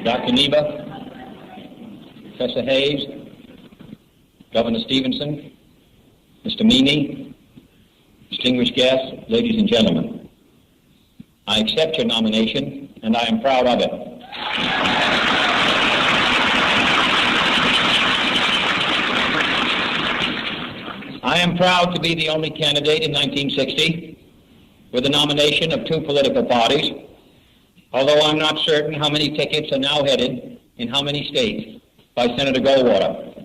Dr. Neva, Professor Hayes, Governor Stevenson, Mr. Meany, distinguished guests, ladies and gentlemen, I accept your nomination, and I am proud of it. I am proud to be the only candidate in 1960 with a nomination of two political parties, although I'm not certain how many tickets are now headed in how many states by Senator Goldwater.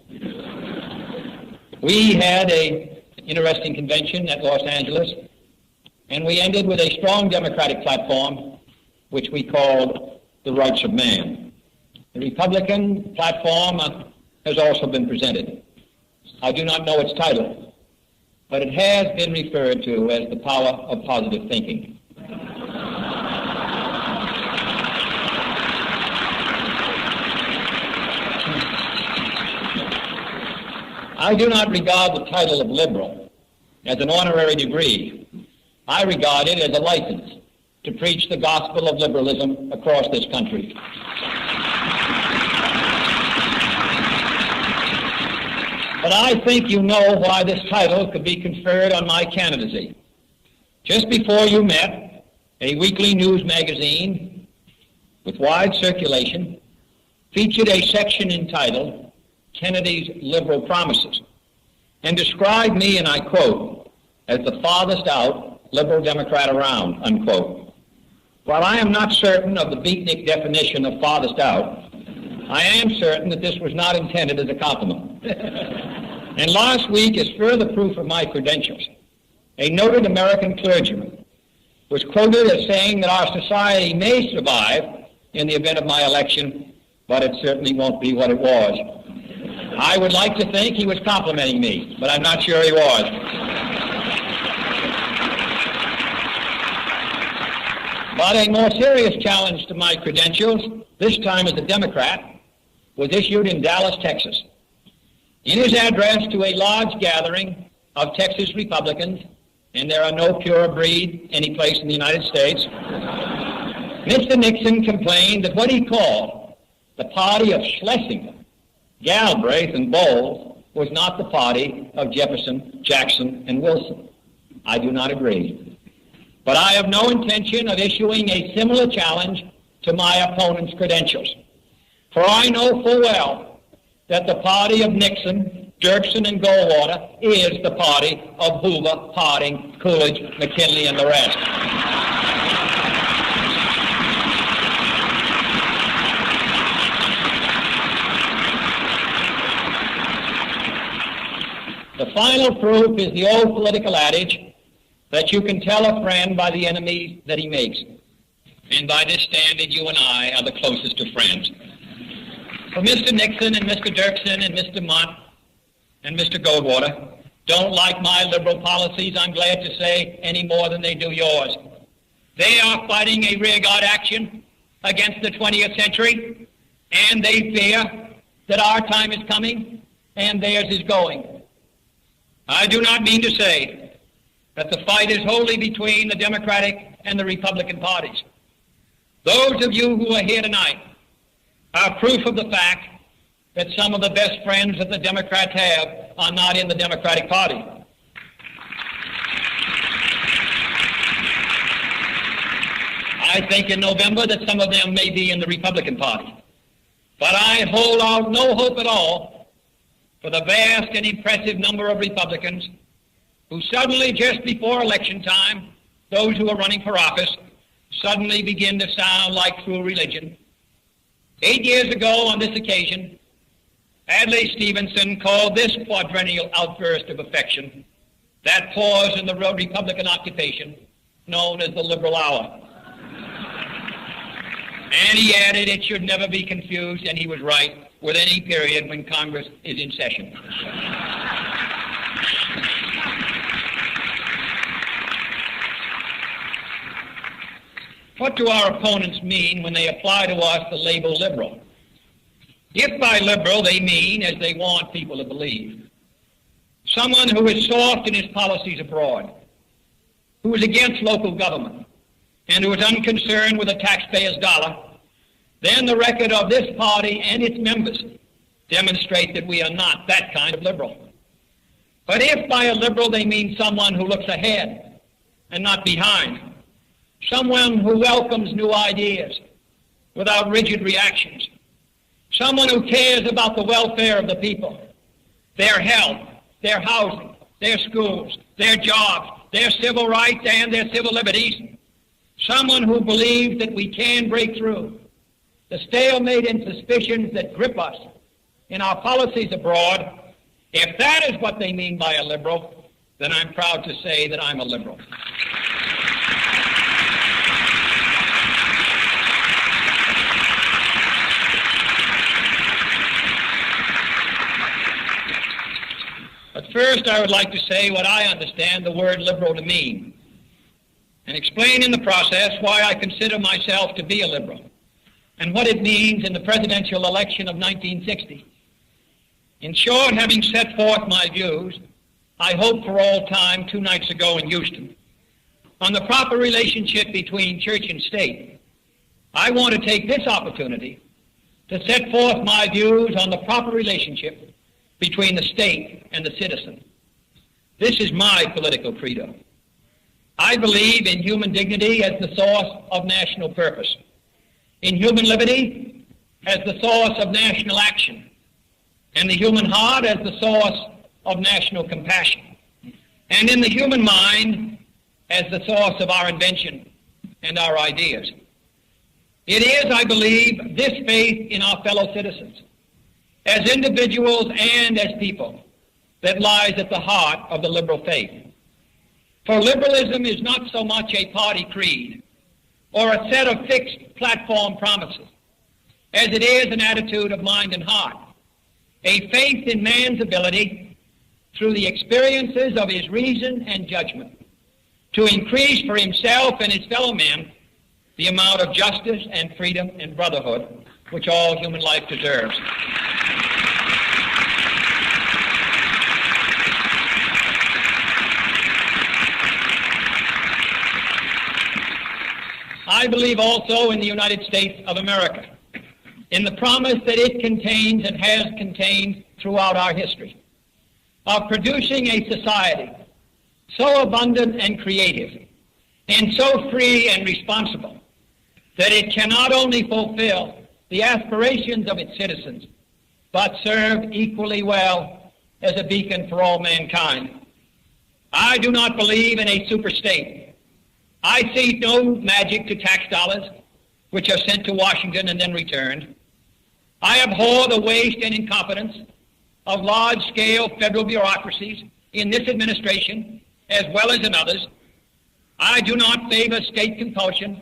We had an interesting convention at Los Angeles, and we ended with a strong Democratic platform, which we called the Rights of Man. The Republican platform has also been presented. I do not know its title, but it has been referred to as the power of positive thinking. I do not regard the title of liberal as an honorary degree. I regard it as a license to preach the gospel of liberalism across this country. But I think you know why this title could be conferred on my candidacy. Just before you met, a weekly news magazine with wide circulation featured a section entitled Kennedy's Liberal Promises, and described me, and I quote, as the farthest out liberal Democrat around, unquote. While I am not certain of the beatnik definition of farthest out, I am certain that this was not intended as a compliment. And last week, as further proof of my credentials, a noted American clergyman was quoted as saying that our society may survive in the event of my election, but it certainly won't be what it was. I would like to think he was complimenting me, but I'm not sure he was. But a more serious challenge to my credentials, this time as a Democrat, was issued in Dallas, Texas. In his address to a large gathering of Texas Republicans, and there are no pure breed any place in the United States, Mr. Nixon complained that what he called the party of Schlesinger, Galbraith, and Bowles was not the party of Jefferson, Jackson, and Wilson. I do not agree. But I have no intention of issuing a similar challenge to my opponent's credentials. For I know full well that the party of Nixon, Dirksen, and Goldwater is the party of Hoover, Harding, Coolidge, McKinley, and the rest. The final proof is the old political adage that you can tell a friend by the enemies that he makes. And by this standard, you and I are the closest of friends. For Mr. Nixon and Mr. Dirksen and Mr. Mott and Mr. Goldwater don't like my liberal policies, I'm glad to say, any more than they do yours. They are fighting a rearguard action against the 20th century, and they fear that our time is coming and theirs is going. I do not mean to say that the fight is wholly between the Democratic and the Republican parties. Those of you who are here tonight are proof of the fact that some of the best friends that the Democrats have are not in the Democratic Party. I think in November that some of them may be in the Republican Party. But I hold out no hope at all for the vast and impressive number of Republicans who suddenly, just before election time, those who are running for office, suddenly begin to sound like true religion. 8 years ago on this occasion, Adlai Stevenson called this quadrennial outburst of affection, that pause in the Republican occupation, known as the liberal hour. And he added it should never be confused, and he was right, with any period when Congress is in session. What do our opponents mean when they apply to us the label liberal? If by liberal they mean, as they want people to believe, someone who is soft in his policies abroad, who is against local government, and who is unconcerned with the taxpayer's dollar, then the record of this party and its members demonstrate that we are not that kind of liberal. But if by a liberal they mean someone who looks ahead and not behind, someone who welcomes new ideas without rigid reactions, someone who cares about the welfare of the people, their health, their housing, their schools, their jobs, their civil rights and their civil liberties, someone who believes that we can break through the stalemate and suspicions that grip us in our policies abroad, if that is what they mean by a liberal, then I'm proud to say that I'm a liberal. But first, I would like to say what I understand the word liberal to mean, and explain in the process why I consider myself to be a liberal, and what it means in the presidential election of 1960. In short, having set forth my views, I hope for all time 2 nights ago in Houston, on the proper relationship between church and state, I want to take this opportunity to set forth my views on the proper relationship between the state and the citizen. This is my political credo. I believe in human dignity as the source of national purpose, in human liberty as the source of national action, and the human heart as the source of national compassion, and in the human mind as the source of our invention and our ideas. It is, I believe, this faith in our fellow citizens, as individuals and as people, that lies at the heart of the liberal faith. For liberalism is not so much a party creed or a set of fixed platform promises, as it is an attitude of mind and heart, a faith in man's ability, through the experiences of his reason and judgment, to increase for himself and his fellow men the amount of justice and freedom and brotherhood which all human life deserves. I believe also in the United States of America, in the promise that it contains and has contained throughout our history, of producing a society so abundant and creative, and so free and responsible, that it can not only fulfill the aspirations of its citizens, but serve equally well as a beacon for all mankind. I do not believe in a superstate. I see no magic to tax dollars, which are sent to Washington and then returned. I abhor the waste and incompetence of large-scale federal bureaucracies in this administration, as well as in others. I do not favor state compulsion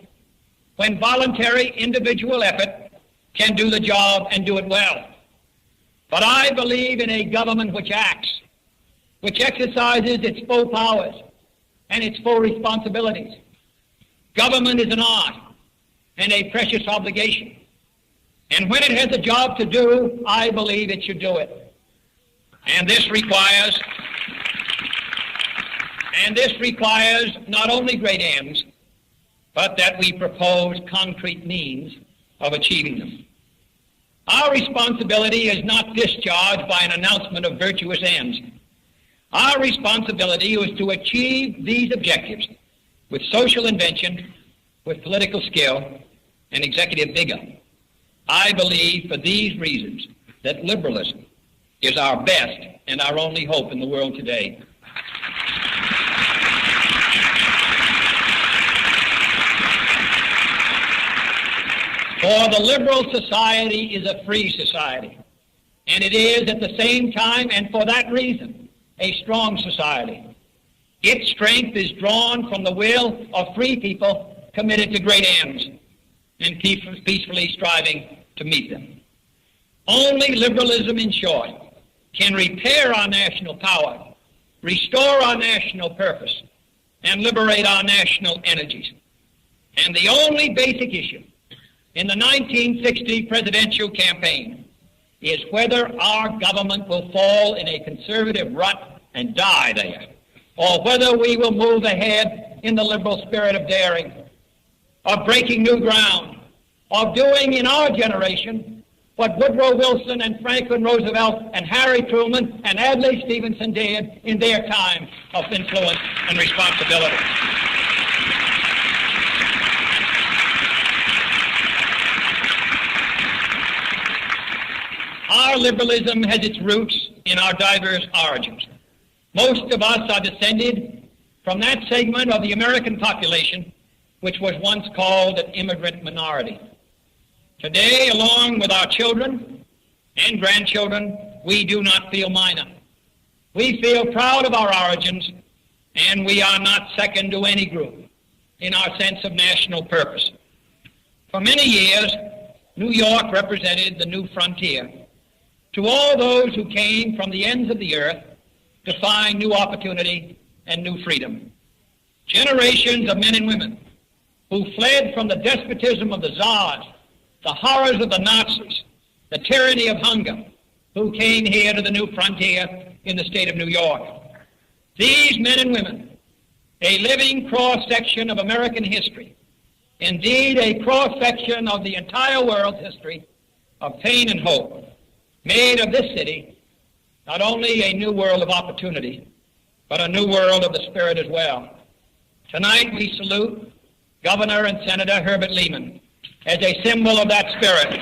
when voluntary individual effort can do the job and do it well. But I believe in a government which acts, which exercises its full powers and its full responsibilities. Government is an art and a precious obligation. And when it has a job to do, I believe it should do it. And this requires not only great ends, but that we propose concrete means of achieving them. Our responsibility is not discharged by an announcement of virtuous ends. Our responsibility is to achieve these objectives with social invention, with political skill, and executive vigor. I believe for these reasons that liberalism is our best and our only hope in the world today. For the liberal society is a free society, and it is at the same time, and for that reason, a strong society. Its strength is drawn from the will of free people committed to great ends and peacefully striving to meet them. Only liberalism, in short, can repair our national power, restore our national purpose, and liberate our national energies. And the only basic issue in the 1960 presidential campaign is whether our government will fall in a conservative rut and die there, or whether we will move ahead in the liberal spirit of daring of breaking new ground, of doing in our generation what Woodrow Wilson and Franklin Roosevelt and Harry Truman and Adlai Stevenson did in their time of influence and responsibility. Our liberalism has its roots in our diverse origins. Most of us are descended from that segment of the American population which was once called an immigrant minority. Today, along with our children and grandchildren, we do not feel minor. We feel proud of our origins, and we are not second to any group in our sense of national purpose. For many years, New York represented the new frontier to all those who came from the ends of the earth to find new opportunity and new freedom. Generations of men and women who fled from the despotism of the czars, the horrors of the Nazis, the tyranny of hunger, who came here to the new frontier in the state of New York. These men and women, a living cross-section of American history, indeed a cross-section of the entire world's history of pain and hope, made of this city not only a new world of opportunity, but a new world of the spirit as well. Tonight we salute Governor and Senator Herbert Lehman as a symbol of that spirit.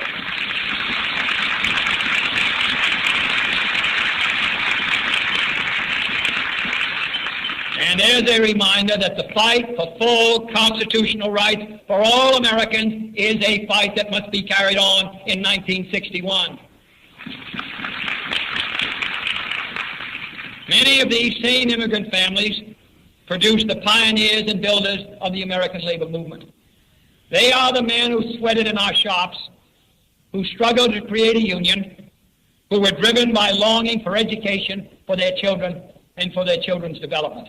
And as a reminder that the fight for full constitutional rights for all Americans is a fight that must be carried on in 1961. Many of these same immigrant families produced the pioneers and builders of the American labor movement. They are the men who sweated in our shops, who struggled to create a union, who were driven by longing for education for their children and for their children's development.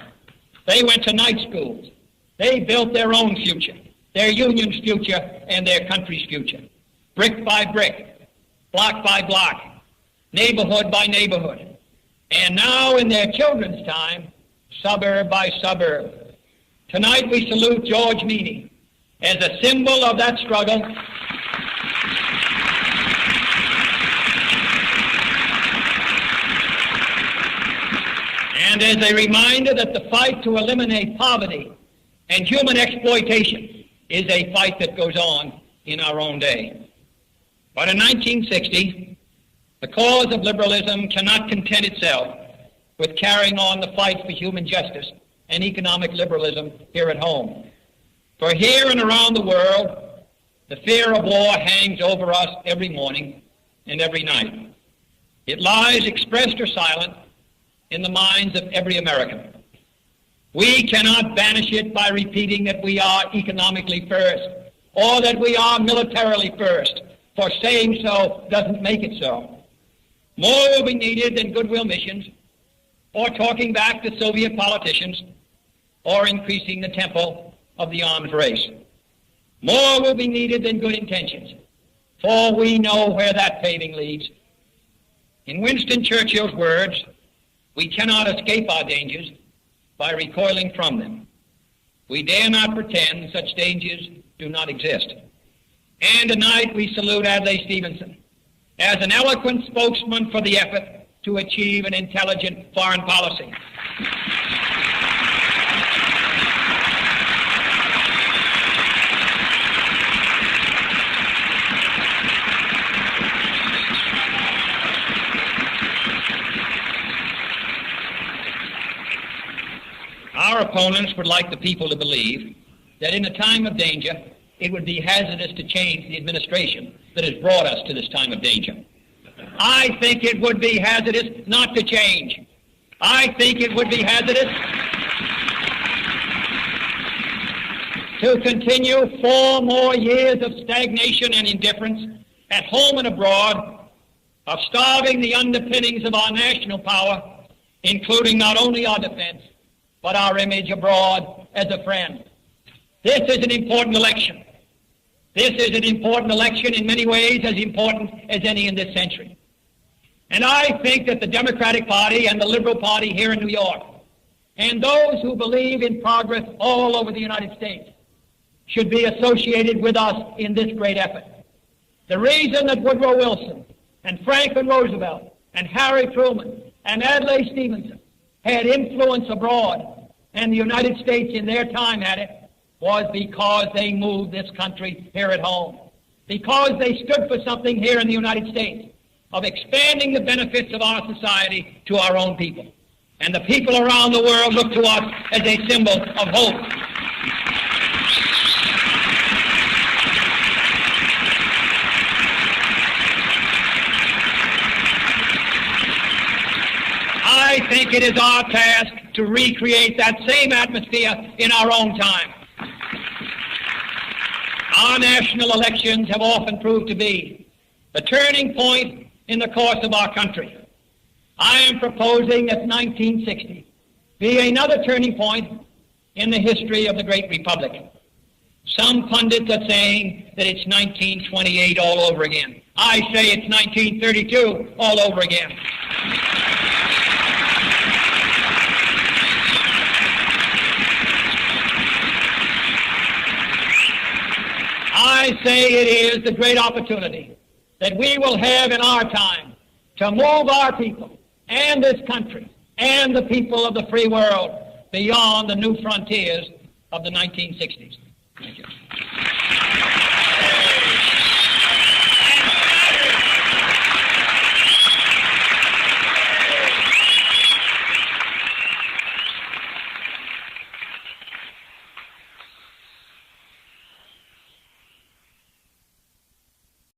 They went to night schools. They built their own future, their union's future and their country's future, brick by brick, block by block, neighborhood by neighborhood. And now in their children's time, suburb by suburb. Tonight we salute George Meany as a symbol of that struggle and as a reminder that the fight to eliminate poverty and human exploitation is a fight that goes on in our own day. But in 1960, the cause of liberalism cannot content itself with carrying on the fight for human justice and economic liberalism here at home. For here and around the world, the fear of war hangs over us every morning and every night. It lies expressed or silent in the minds of every American. We cannot banish it by repeating that we are economically first or that we are militarily first, for saying so doesn't make it so. More will be needed than goodwill missions, or talking back to Soviet politicians, or increasing the tempo of the arms race. More will be needed than good intentions, for we know where that paving leads. In Winston Churchill's words, we cannot escape our dangers by recoiling from them. We dare not pretend such dangers do not exist. And tonight we salute Adlai Stevenson as an eloquent spokesman for the effort to achieve an intelligent foreign policy. Our opponents would like the people to believe that in a time of danger, it would be hazardous to change the administration that has brought us to this time of danger. I think it would be hazardous not to change. I think it would be hazardous to continue 4 more years of stagnation and indifference at home and abroad, of starving the underpinnings of our national power, including not only our defense, but our image abroad as a friend. This is an important election. This is an important election in many ways, as important as any in this century. And I think that the Democratic Party and the Liberal Party here in New York, and those who believe in progress all over the United States, should be associated with us in this great effort. The reason that Woodrow Wilson and Franklin Roosevelt and Harry Truman and Adlai Stevenson had influence abroad and the United States in their time had it was because they moved this country here at home, because they stood for something here in the United States of expanding the benefits of our society to our own people. And the people around the world look to us as a symbol of hope. I think it is our task to recreate that same atmosphere in our own time. Our national elections have often proved to be the turning point in the course of our country. I am proposing that 1960 be another turning point in the history of the great republic. Some pundits are saying that it's 1928 all over again. I say it's 1932 all over again. I say it is the great opportunity that we will have in our time to move our people and this country and the people of the free world beyond the new frontiers of the 1960s. Thank you.